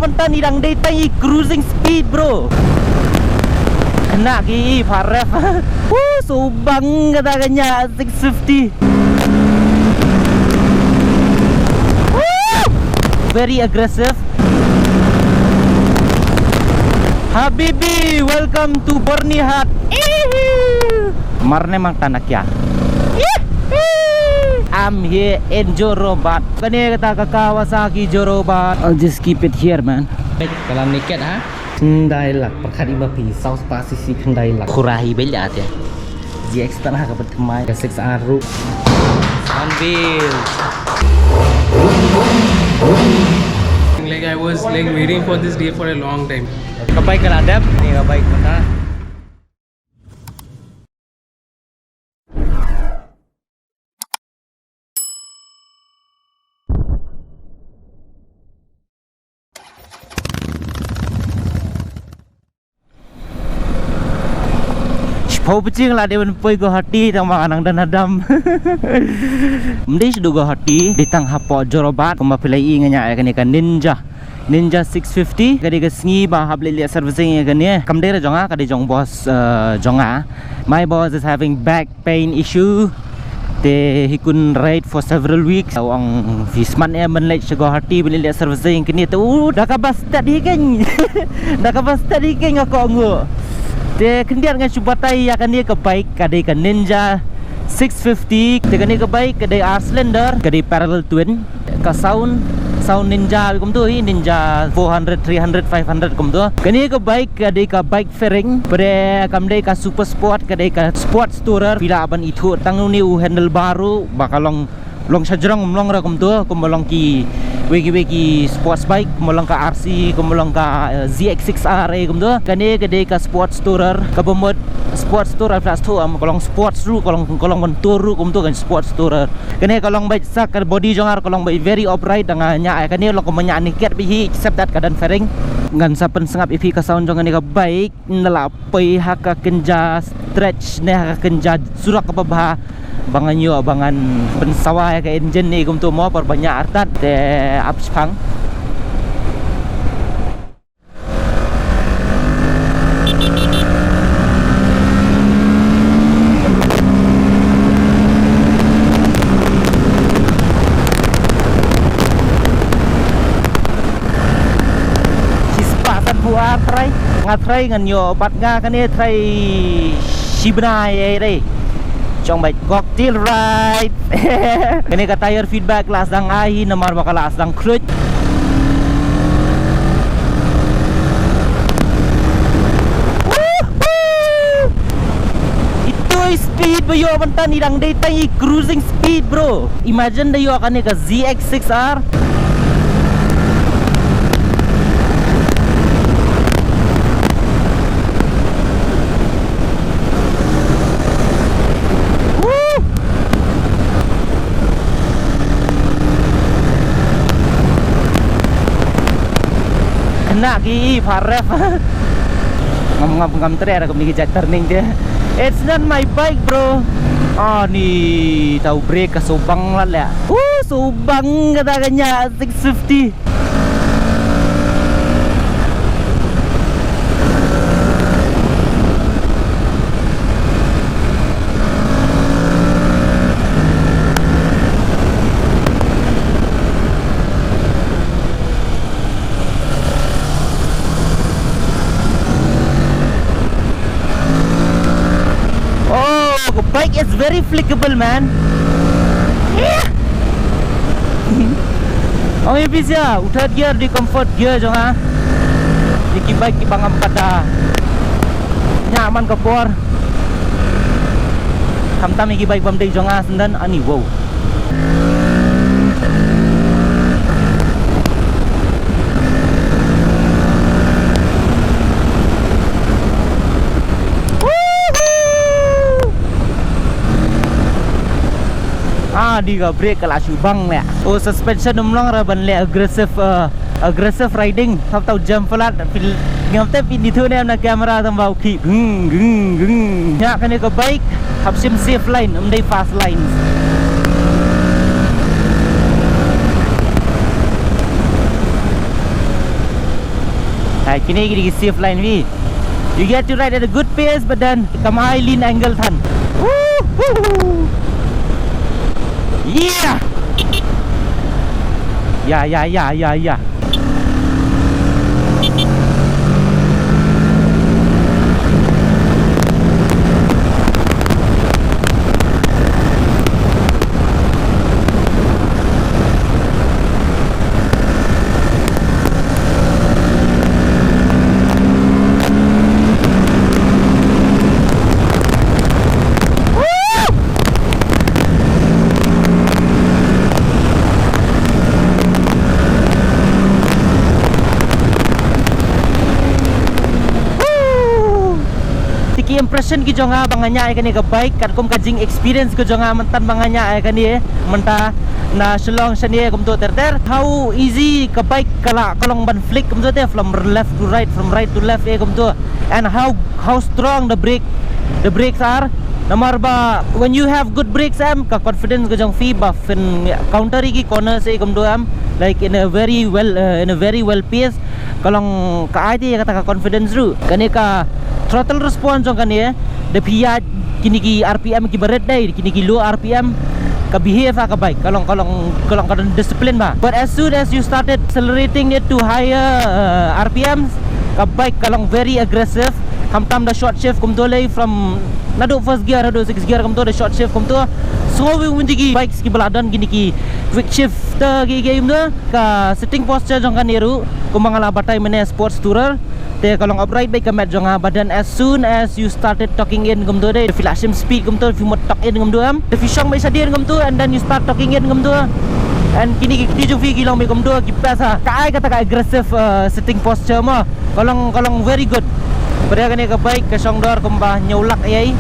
benta ni dang day tay cruising speed bro. Kena ki paref. Subang katanya 650. Very aggressive. Habibi, welcome to Borneo. Marne mang tanak ya. I'm here in Jorobat. Kani kata Kawasaki Jorobat. I'll just keep it here, man. Kalau niket ha? Kendai lak perkali mapi South Pacific kendai lak. Kurahi beliat ya. GX tanah kapat kemai. 6R roof. Ambil. Like I was like waiting for this day for a long time. Kabaik ka ladap, ni kabaik mana? Pau pecing lah dia pun go hati tang manganang dan hadam. Mendis do go hati di tang hapo Jorobat kuma pilai nganya kan Ninja 650 kadi kesngi ba hable lihat servicing kan ya. Kamdera jonga kadi jong boss jonga. My boss is having back pain issue. He couldn't ride for several weeks. Ang visman ya menlait go hati beli lihat servicing kini tu dah kabas tadi kan. Dah kabas tadi kan aku anggo. Dia kendian dengan cubatai akan dia kebaik kadai ke Ninja 650 dia kani kebaik kadai R-Cylinder kadai parallel twin ke sound Ninja kum tu Ninja 400 300 500 kum tu kani kebaik kadai ke bike fairing pada kamdai ke super sport kadai ke sports tourer pila aban itu tang ni handle baru bakalong long sajrang mlong ra kum tu kumolong ki wegi sports bike kumolong ka RC kumolong ka ZX6R kum tu kani kadai ka sports tourer ka bomod sports tourer plus tu kolong sports ru kolong mentur kum tu kan sports tourer kani kolong baik sak body jongar kolong baik very upright danganya kani long komanya niket bihi except that kadan fairing ngan sapen sengap ifi ka sound jongan ni ka baik nelapai haka kenja stretch ne haka kenja surak ka bah bangan yo bangan pensawah ke engine ni kum tu mo perbanyak artat te upspang try ngatry ngan yo pat nga kan try Shibna ye dei chong bai cocktail ride kini ka tire feedback las dang ai namar bakala as dang clutch itu speed ba yo banta ni dang dei tai cruising speed bro. Imagine da yo kan ka ZX6R kena ki paref ngam tere aku mikir jack turning dia. It's not my bike bro. Ni tahu brake ke Subang lah ya. Subang katanya 650. Bike is very flickable man. Oh ये भी क्या उठा gear di comfort gear jo ha. Di bike ki bangam pada nyaman ke por. Kamtam iki bike bam dei jo nga sendan ani wow. Di ka brake kala Subang le. Suspension umlong ra ban le aggressive riding tau jump flat fil ngam te pin itu ne na camera tambau ki nya kan ka bike hapsim safe line day fast lines. Hai kini gini safe line vi. You get to ride at a good pace, but then kamai lean angle than. Woo! Yeah! Yeah. Impression ki jonga banganya ai kani ka bike kat kom kajing experience ko jonga mantan banganya ai kani menta na Shillong sani kom to ter how easy ka bike kala kalong ban flick kom to te from left to right, from right to left kom to, and how strong the brakes are. Namar ba when you have good brakes ka confidence ko jong fi ba fin counter ki corner se kom to like in a very well pace kalong ka ai ti kata ka confidence ru kani ka throttle response jong kani the pia kini ki RPM ki berat dai kini ki low RPM ka behave ka bike kalong discipline ba, but as soon as you started accelerating it to higher RPMs ka bike kalong very aggressive hamtam the short shift kum to lay from nado first gear nado 6 gear kum to the short shift kum to so we windi bikes ki baladan gini ki quick shift ki game do ka sitting posture jong kani ru kum mangala batai mene sports tourer te kalong upright bike kamet jong badan as soon as you started talking in gum do de the flashing speed gum to if you mot talk in gum do the fishong mai sadir gum to, and then you start talking in gum do, and kini ki jong fi kilong mai gum do ki pesa kai kata ka aggressive sitting posture mo kalong very good pada kani ka bike ka song dor kumbah nyulak ai.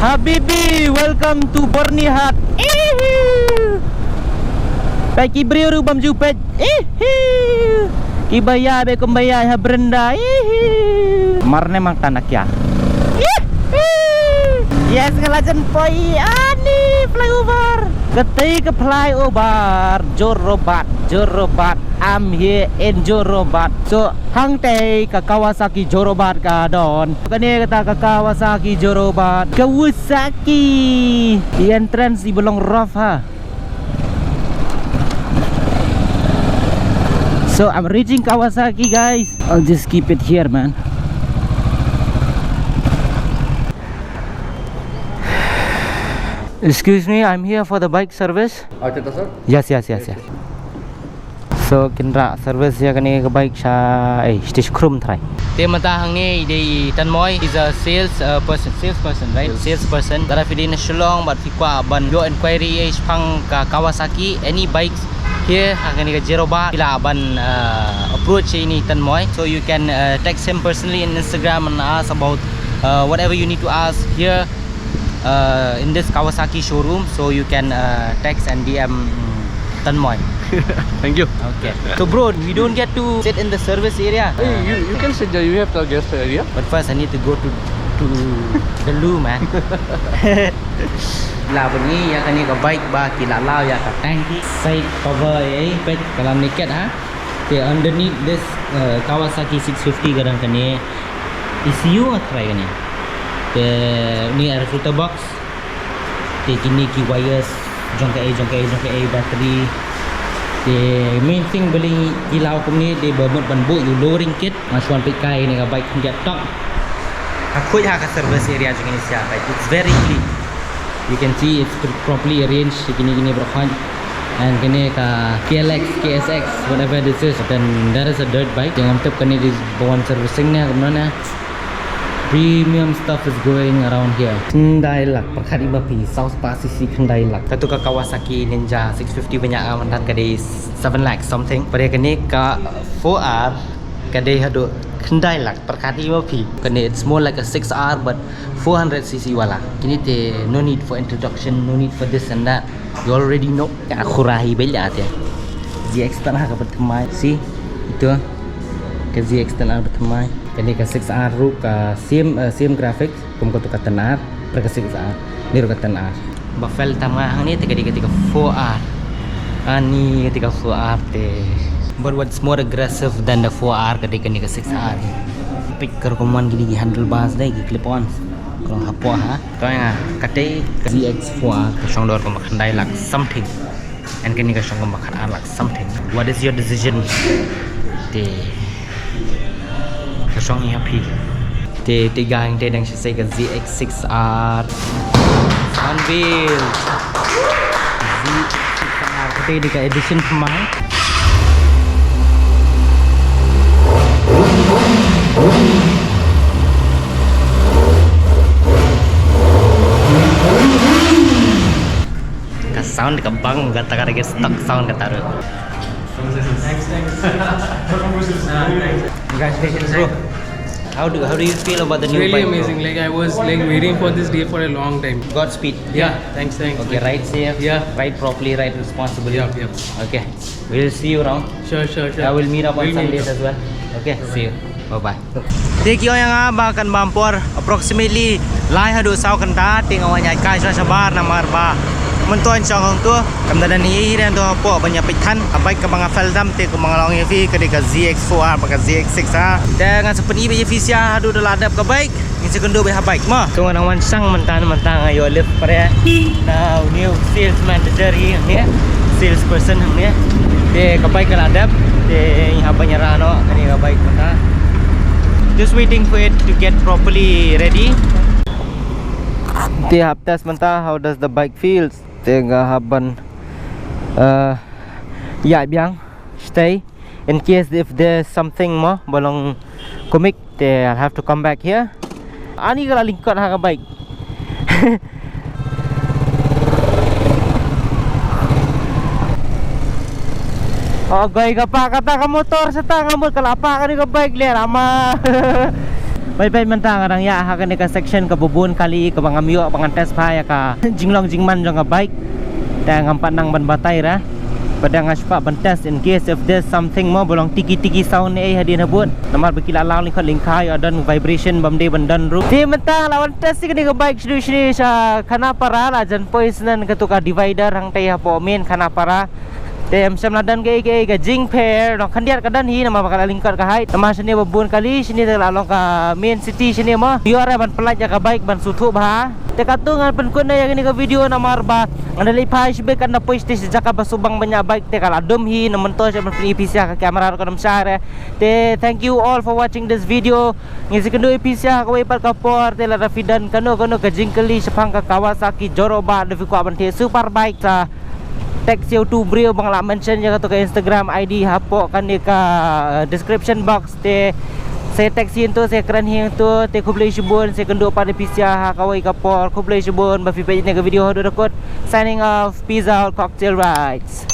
Habibi, welcome to Borneo. Peki brio ru bam jupet. Ibaya be kumbaya ha brenda. Marne mang tanak ya. Yes, ngalajan poi ani flyover. Ketai ke flyover Jorobat. I'm here in Jorobat. So hang tay ke Kawasaki Jorobat ka don. Kani kata ke Kawasaki Jorobat. Kawasaki. The entrance di belong rough ha. So I'm reaching Kawasaki guys. I'll just keep it here man. Excuse me, I'm here for the bike service. Okay, sir. Yes. So kinra service ya kani ke bike sha stage krum thai. Te mata hang ni di Tan Moi is a salesperson, right? Salesperson. Dara fi din Shillong but fi kwa ban your inquiry pang ka Kawasaki any bikes here hang ni ke Jorobat bila ban approach ini Tan Moi, so you can text him personally in Instagram and ask about whatever you need to ask here in this Kawasaki showroom, so you can text and DM Tan Moi. Thank you. Okay. So bro, we don't get to sit in the service area. Hey, you can sit there. You have the guest area. But first I need to go to the loo man. La bani ya kani ka bike ba kila lao ya ka tanki side cover pet kalam naked ha. The underneath this Kawasaki 650 kadang kani ECU try kani. The ni air filter box. The kini ki wires jong ka battery. The main thing beli kilau kami ni dia bermut ban bu you lowering kit masuan pikai ni ka bike dia top. Aku ya ka service area jong ni siapa. It's very clean. You can see it's properly arranged gini berkhon, and kini ka KSX whatever this is, then there is a dirt bike yang amtep kini this bawaan servicing nya kemana. Premium stuff is going around here. Kendai lak perkhat 5P South Spa CC kendai lak. Tentu ka Kawasaki Ninja 650 banyak mantan kadai 7 lakh something. Pada kini ka 4R kadai hadu kendai lak perkhat 5P. Kini it's more like a 6R but 400cc wala. Kini te no need for introduction, no need for this and that. You already know. Aku rahi bela dia. ZX tanah ke pertama si itu ke ZX tanah pertama kini ke 6R ru ke same graphics kum ko to katanar per ke 6R ni ru katanar buffel tamang ni ketika 4R ani ketika 4R te but what's more aggressive than the 4R ketika ni ke 6R pick kerumunan gini handlebars dai clip on kalau hapo ha to yang kate ZX 4R ke song dor ko makhandai like something and kini ka song makan like something. What is your decision? Te ka song happy. Te tiga yang te dang say ka ZX6R Sunwheel ZX6R kate di ka edition pemain. Sound kembang kata-kata stock sound kata ru. Thanks. Congratulations, bro. How do you feel about the new Really bike? amazing. Like I was like waiting for this day for a long time. Godspeed. Yeah, thanks. Okay, ride safe. Yeah. Ride properly, ride responsibly. Yep. Okay. We'll see you around. Sure. I will meet up on We'll meet Sundays up. as well. Okay, see you. Bye. Thank you yang akan bampor approximately lai hadu sau kanta ting awanya kai sabar namar ba mentuan chong tu kamdadan ni dan tu po banyak pitan abai ke mga feldam te ke mga long EV ketika ZX4R pakai ZX6R dengan seperti be efisia hadu daladap ke baik ni segundo be baik mah tu nang wan sang mentang ayo lift pare now new sales manager ni sales person ni te ke baik daladap te habanya rano kani ke baik maka just waiting for it to get properly ready. They have test mentah how does the bike feels. Tengah haban ya biang stay in case if there's something more balong komik they I'll have to come back here. Ani kalau lingkar ha bike. Oh gay kapa kata ka motor serta ngamut kelapa kan ke bike le lama. Baik mentang kadang ya ha kan section ke bubun kali ke bangamyo pangantes pa ya ka jinglong jingman jong ka bike ta ngampat nang ban batai ra padang aspa ban test in case if there's something more bolong tiki sound ni hadin habut namar bekila lang lingkot lingkai dan vibration bamde bandan ru ti mentang lawan test ni ke bike sini sa kanapara la jan poisnan ke tuka divider hang tai ha po min kanapara Tem semladan ke jing pair no kandiat kadan hi nama bakal lingkar ka height nama sini babun kali sini terlalong ka main city sini mah biar ban pelaj ka baik ban sutu bah te katungan pen kun yang ini ke video namar ba andali pai sibe kan na poiste jaka basubang banyak baik te kala dom hi naman to sa ban ipisia ka kamera ko nam sare te thank you all for watching this video ngisi kendo ipisia ka wipar ka por te la rafidan kano ka jing kali sepang ka Kawasaki Joroba de ko ban te super bike sa text YouTube brio bang la mention jaga to ke Instagram ID hapo kan di ka description box te saya text yin tu saya keren hing tu te kublai shibun saya kendo pada pisia ha kawai kapor kublai shibun ba fi page ni ke video hodo rekod signing off peace out cocktail rides.